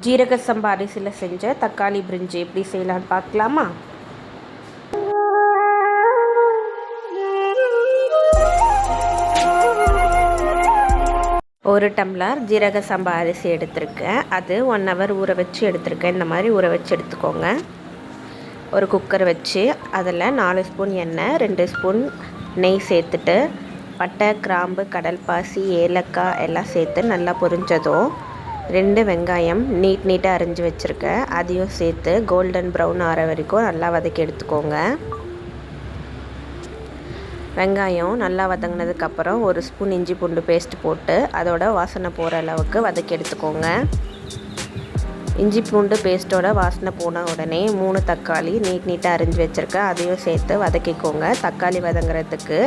ஜீரக சம்பா அரிசியில் செஞ்ச தக்காளி பிரிஞ்சி எப்படி செய்யலான்னு பார்க்கலாமா? ஒரு டம்ளர் ஜீரக சம்பா அரிசி எடுத்திருக்கேன். அது 1 ஹவர் ஊற வச்சு எடுத்திருக்கேன். இந்த மாதிரி ஊற வச்சு எடுத்துக்கோங்க. ஒரு குக்கர் வச்சு அதில் 4 ஸ்பூன் எண்ணெய், 2 ஸ்பூன் நெய் சேர்த்துட்டு பட்டை, கிராம்பு, கடல்பாசி, ஏலக்காய் எல்லாம் சேர்த்து நல்லா பொரிஞ்சதும் 2 வெங்காயம் நீட்டாக அரிஞ்சு வச்சுருக்கேன். அதையும் சேர்த்து கோல்டன் ப்ரௌன் ஆற வரைக்கும் நல்லா வதக்கி எடுத்துக்கோங்க. வெங்காயம் நல்லா வதங்கினதுக்கப்புறம் 1 ஸ்பூன் இஞ்சி பூண்டு பேஸ்ட் போட்டு அதோட வாசனை போகிற அளவுக்கு வதக்கி எடுத்துக்கோங்க. இஞ்சி பூண்டு பேஸ்ட்டோட வாசனை போன உடனே 3 தக்காளி நீட்டாக அரிஞ்சு வச்சுருக்கேன். அதையும் சேர்த்து வதக்கிக்கோங்க. தக்காளி வதங்குறதுக்கு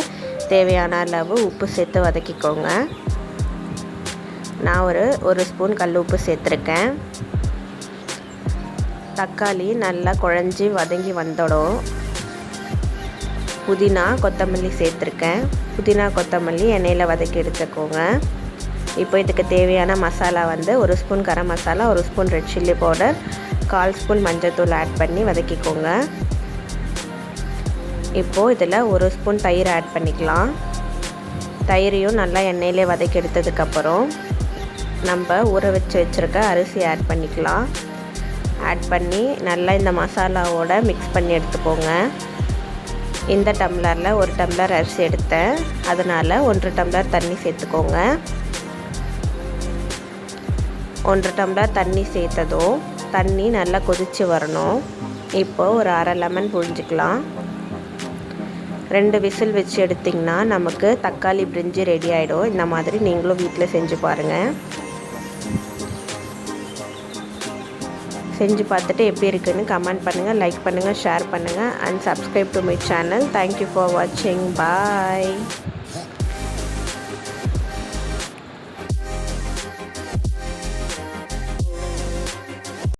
தேவையான அளவு உப்பு சேர்த்து வதக்கிக்கோங்க. நான் ஒரு ஸ்பூன் கல் உப்பு சேர்த்துருக்கேன். தக்காளி நல்லா குழஞ்சி வதங்கி வந்தோடும் புதினா, கொத்தமல்லி சேர்த்துருக்கேன். புதினா, கொத்தமல்லி எண்ணெயில் வதக்கி எடுத்துக்கோங்க. இப்போ இதுக்கு தேவையான masala 1 spoon garam masala, 1 spoon red chilli powder, 1/4 spoon மஞ்சள்தூள் ஆட் பண்ணி வதக்கிக்கோங்க. இப்போது இதில் 1 ஸ்பூன் தயிர் ஆட் பண்ணிக்கலாம். தயிரையும் நல்லா எண்ணெயிலே வதக்கி எடுத்ததுக்கப்புறம் நம்ம ஊற வச்சுருக்க அரிசி ஆட் பண்ணிக்கலாம். ஆட் பண்ணி நல்லா இந்த மசாலாவோட மிக்ஸ் பண்ணி எடுத்துக்கோங்க. இந்த டம்ளரில் 1 டம்ளர் அரிசி எடுத்தேன். அதனால் 1 டம்ளர் தண்ணி சேர்த்துக்கோங்க. 1 டம்ளர் தண்ணி சேர்த்ததும் தண்ணி நல்லா கொதித்து வரணும். இப்போது ஒரு அரை லெமன் புழிஞ்சிக்கலாம். 2 விசில் வச்சு எடுத்திங்கன்னா நமக்கு தக்காளி பிரிஞ்சி ரெடி ஆகிடும். இந்த மாதிரி நீங்களும் வீட்டில் செஞ்சு பாருங்கள். செஞ்சு பார்த்துட்டு எப்படி இருக்குன்னு கமெண்ட் பண்ணுங்கள், லைக் பண்ணுங்கள், ஷேர் பண்ணுங்கள் and subscribe to my channel. Thank you for வாட்சிங். பாய்.